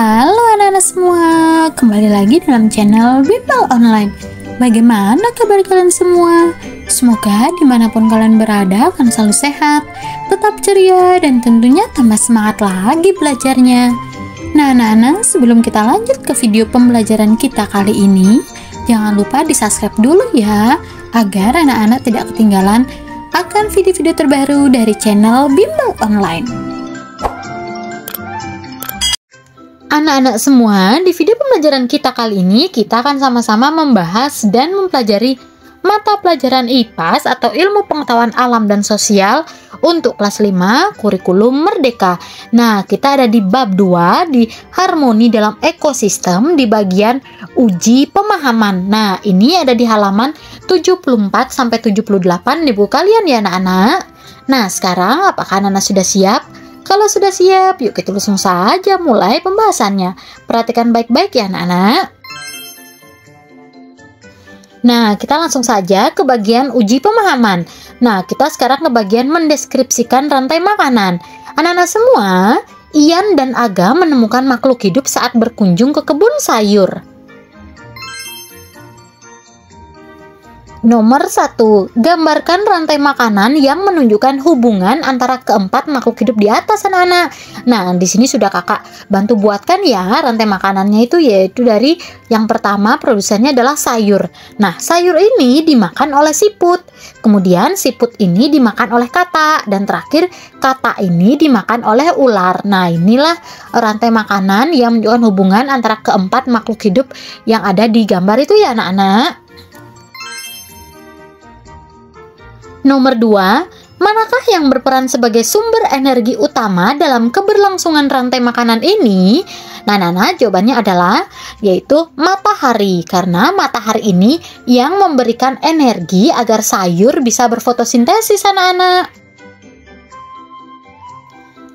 Halo anak-anak semua, kembali lagi dalam channel Bimbel Online. Bagaimana kabar kalian semua? Semoga dimanapun kalian berada akan selalu sehat, tetap ceria, dan tentunya tambah semangat lagi belajarnya. Nah anak-anak, sebelum kita lanjut ke video pembelajaran kita kali ini, jangan lupa di subscribe dulu ya, agar anak-anak tidak ketinggalan akan video-video terbaru dari channel Bimbel Online. Anak-anak semua, di video pembelajaran kita kali ini, kita akan sama-sama membahas dan mempelajari mata pelajaran IPAS atau Ilmu Pengetahuan Alam dan Sosial untuk kelas 5 kurikulum Merdeka. Nah, kita ada di bab 2 di harmoni dalam ekosistem di bagian uji pemahaman. Nah, ini ada di halaman 74 sampai 78 di buku kalian ya anak-anak. Nah, sekarang apakah anak-anak sudah siap? Kalau sudah siap, yuk kita langsung saja mulai pembahasannya. Perhatikan baik-baik ya anak-anak. Nah, kita langsung saja ke bagian uji pemahaman. Nah, kita sekarang ke bagian mendeskripsikan rantai makanan. Anak-anak semua, Ian dan Aga menemukan makhluk hidup saat berkunjung ke kebun sayur. Nomor 1, gambarkan rantai makanan yang menunjukkan hubungan antara keempat makhluk hidup di atas anak-anak. Nah, di sini sudah kakak bantu buatkan ya rantai makanannya itu, yaitu dari yang pertama produsennya adalah sayur. Nah, sayur ini dimakan oleh siput. Kemudian siput ini dimakan oleh katak, dan terakhir katak ini dimakan oleh ular. Nah, inilah rantai makanan yang menunjukkan hubungan antara keempat makhluk hidup yang ada di gambar itu ya anak-anak. Nomor 2, manakah yang berperan sebagai sumber energi utama dalam keberlangsungan rantai makanan ini? Nah, jawabannya adalah yaitu matahari, karena matahari ini yang memberikan energi agar sayur bisa berfotosintesis anak-anak.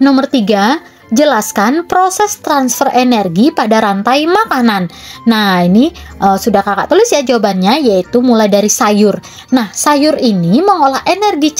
Nomor 3, jelaskan proses transfer energi pada rantai makanan. Nah, ini sudah kakak tulis ya jawabannya, yaitu mulai dari sayur. Nah, sayur ini mengolah energi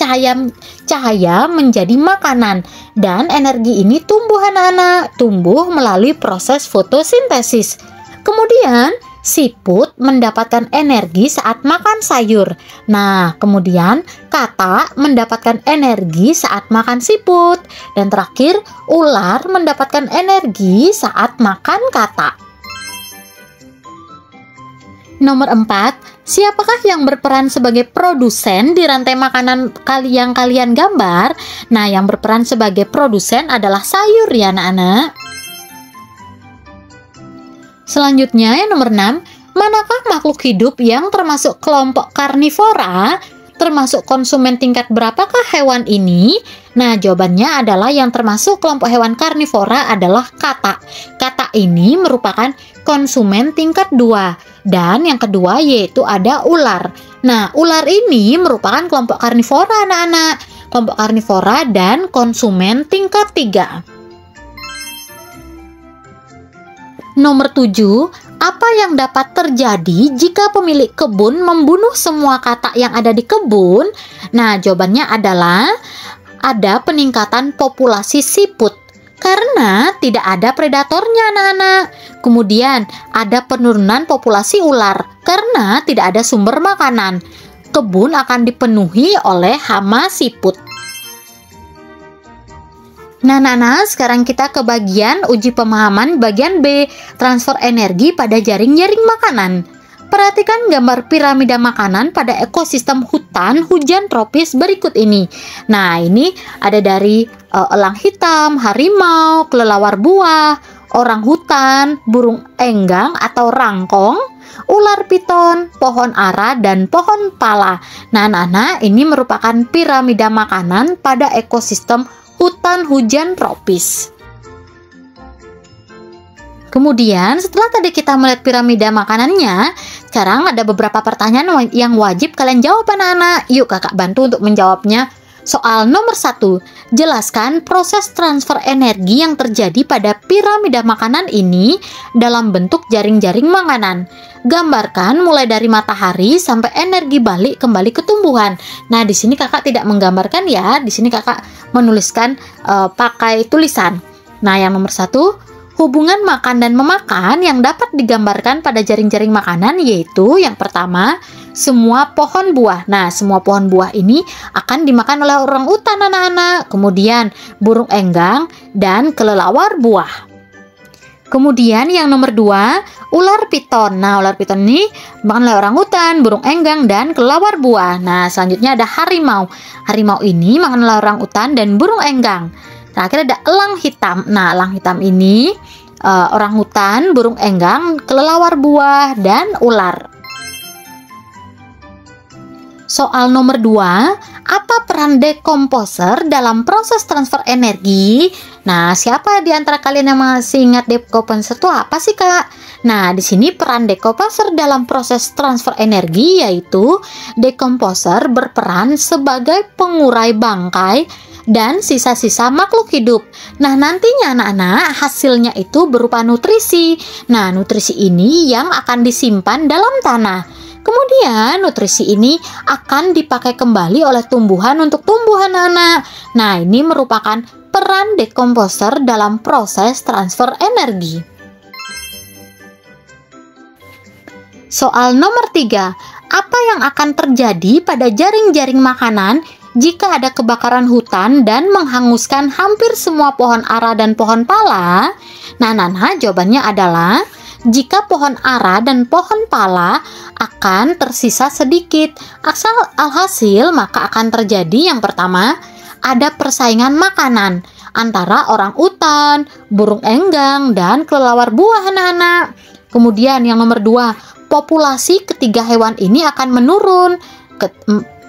cahaya menjadi makanan, dan energi ini tumbuh anak-anak, tumbuh melalui proses fotosintesis. Kemudian siput mendapatkan energi saat makan sayur. Nah, kemudian katak mendapatkan energi saat makan siput. Dan terakhir, ular mendapatkan energi saat makan katak. Nomor 4, siapakah yang berperan sebagai produsen di rantai makanan yang kalian gambar? Nah, yang berperan sebagai produsen adalah sayur ya anak-anak. Selanjutnya yang nomor 6, manakah makhluk hidup yang termasuk kelompok karnivora? Termasuk konsumen tingkat berapakah hewan ini? Nah, jawabannya adalah yang termasuk kelompok hewan karnivora adalah katak. Katak ini merupakan konsumen tingkat 2. Dan yang kedua yaitu ada ular. Nah, ular ini merupakan kelompok karnivora anak-anak. Kelompok karnivora dan konsumen tingkat 3. Nomor 7, apa yang dapat terjadi jika pemilik kebun membunuh semua katak yang ada di kebun? Nah, jawabannya adalah ada peningkatan populasi siput karena tidak ada predatornya anak-anak. Kemudian ada penurunan populasi ular karena tidak ada sumber makanan. Kebun akan dipenuhi oleh hama siput. Nah, sekarang kita ke bagian uji pemahaman bagian B, transfer energi pada jaring-jaring makanan. Perhatikan gambar piramida makanan pada ekosistem hutan hujan tropis berikut ini. Nah, ini ada dari elang hitam, harimau, kelelawar buah, orang hutan, burung enggang atau rangkong, ular piton, pohon ara, dan pohon pala. Nah, ini merupakan piramida makanan pada ekosistem hutan hujan tropis. Kemudian setelah tadi kita melihat piramida makanannya, sekarang ada beberapa pertanyaan yang wajib kalian jawab anak-anak. Yuk kakak bantu untuk menjawabnya. Soal nomor 1, jelaskan proses transfer energi yang terjadi pada piramida makanan ini dalam bentuk jaring-jaring makanan. Gambarkan mulai dari matahari sampai energi balik kembali ke tumbuhan. Nah, di sini kakak tidak menggambarkan ya. Di sini kakak menuliskan pakai tulisan. Nah, yang nomor 1, Hubungan makan dan memakan yang dapat digambarkan pada jaring-jaring makanan yaitu yang pertama, semua pohon buah. Nah, semua pohon buah ini akan dimakan oleh orang utan anak-anak. Kemudian burung enggang dan kelelawar buah. Kemudian yang nomor 2, ular piton. Nah, ular piton ini dimakan oleh orang utan, burung enggang dan kelelawar buah. Nah, selanjutnya ada harimau. Harimau ini makan oleh orang utan dan burung enggang. Terakhir ada elang hitam. Nah, elang hitam ini orang hutan, burung enggang, kelelawar buah, dan ular. Soal nomor 2, apa peran dekomposer dalam proses transfer energi? Nah, siapa di antara kalian yang masih ingat dekomposer itu apa sih, Kak? Nah, di sini peran dekomposer dalam proses transfer energi yaitu dekomposer berperan sebagai pengurai bangkai dan sisa-sisa makhluk hidup. Nah, nantinya anak-anak hasilnya itu berupa nutrisi. Nah, nutrisi ini yang akan disimpan dalam tanah. Kemudian nutrisi ini akan dipakai kembali oleh tumbuhan untuk tumbuh anak-anak. Nah, ini merupakan peran dekomposer dalam proses transfer energi. Soal nomor 3, apa yang akan terjadi pada jaring-jaring makanan jika ada kebakaran hutan dan menghanguskan hampir semua pohon ara dan pohon pala? Nah, jawabannya adalah jika pohon ara dan pohon pala akan tersisa sedikit. Alhasil maka akan terjadi yang pertama, ada persaingan makanan antara orang utan, burung enggang, dan kelelawar buah anak-anak. Kemudian yang nomor 2, populasi ketiga hewan ini akan menurun.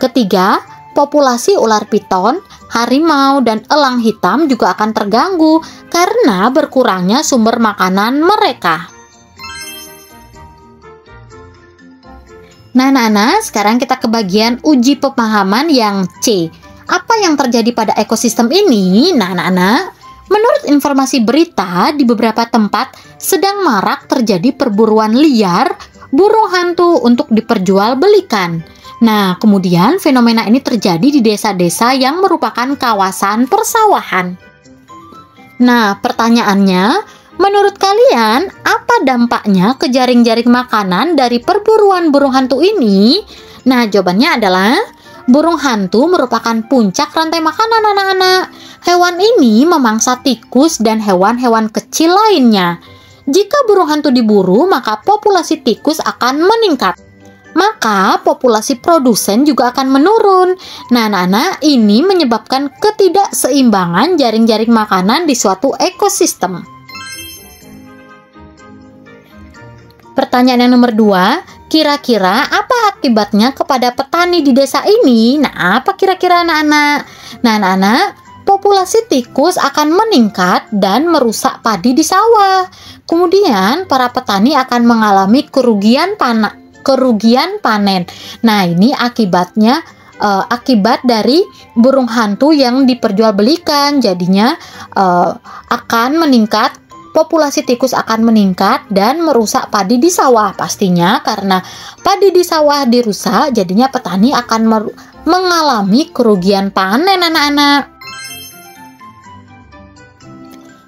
Ketiga, populasi ular piton, harimau, dan elang hitam juga akan terganggu karena berkurangnya sumber makanan mereka. Nah, sekarang kita ke bagian uji pemahaman yang C. Apa yang terjadi pada ekosistem ini? Nah, menurut informasi berita, di beberapa tempat sedang marak terjadi perburuan liar burung hantu untuk diperjualbelikan. Nah, kemudian fenomena ini terjadi di desa-desa yang merupakan kawasan persawahan. Nah, pertanyaannya, menurut kalian, apa dampaknya ke jaring-jaring makanan dari perburuan burung hantu ini? Nah, jawabannya adalah burung hantu merupakan puncak rantai makanan anak-anak. Hewan ini memangsa tikus dan hewan-hewan kecil lainnya. Jika burung hantu diburu, maka populasi tikus akan meningkat. Maka populasi produsen juga akan menurun. Nah, ini menyebabkan ketidakseimbangan jaring-jaring makanan di suatu ekosistem. Pertanyaan yang nomor 2, kira-kira apa akibatnya kepada petani di desa ini? Nah, apa kira-kira anak-anak? Nah, populasi tikus akan meningkat dan merusak padi di sawah. Kemudian, para petani akan mengalami kerugian panen. Nah, ini akibatnya akibat dari burung hantu yang diperjualbelikan. Jadinya akan meningkat, populasi tikus akan meningkat dan merusak padi di sawah. Pastinya karena padi di sawah dirusak, jadinya petani akan mengalami kerugian panen anak-anak.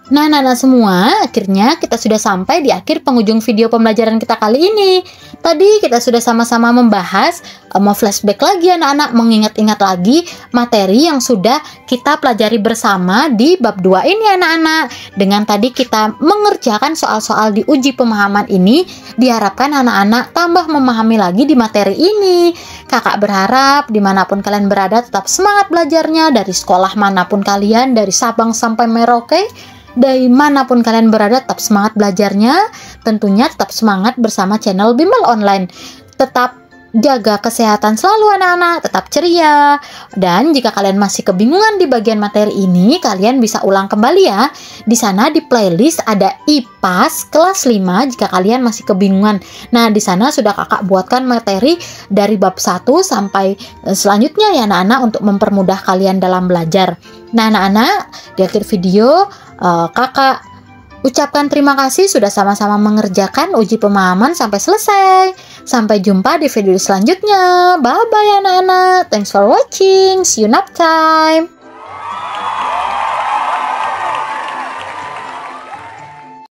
Nah, semua, akhirnya kita sudah sampai di akhir penghujung video pembelajaran kita kali ini. Tadi kita sudah sama-sama membahas, mau flashback lagi anak-anak, mengingat-ingat lagi materi yang sudah kita pelajari bersama di bab 2 ini anak-anak. Dengan tadi kita mengerjakan soal-soal di uji pemahaman ini, diharapkan anak-anak tambah memahami lagi di materi ini. Kakak berharap dimanapun kalian berada tetap semangat belajarnya, dari sekolah manapun kalian, dari Sabang sampai Merauke. Dari manapun kalian berada, tetap semangat belajarnya. Tentunya tetap semangat bersama channel Bimbel Online. Tetap jaga kesehatan selalu anak-anak, tetap ceria. Dan jika kalian masih kebingungan di bagian materi ini, kalian bisa ulang kembali ya. Di sana di playlist ada IPAS kelas 5 jika kalian masih kebingungan. Nah, di sana sudah kakak buatkan materi dari bab 1 sampai selanjutnya ya anak-anak, untuk mempermudah kalian dalam belajar. Nah, anak-anak, di akhir video kakak ucapkan terima kasih sudah sama-sama mengerjakan uji pemahaman sampai selesai. Sampai jumpa di video selanjutnya. Bye-bye anak-anak. Thanks for watching. See you next time.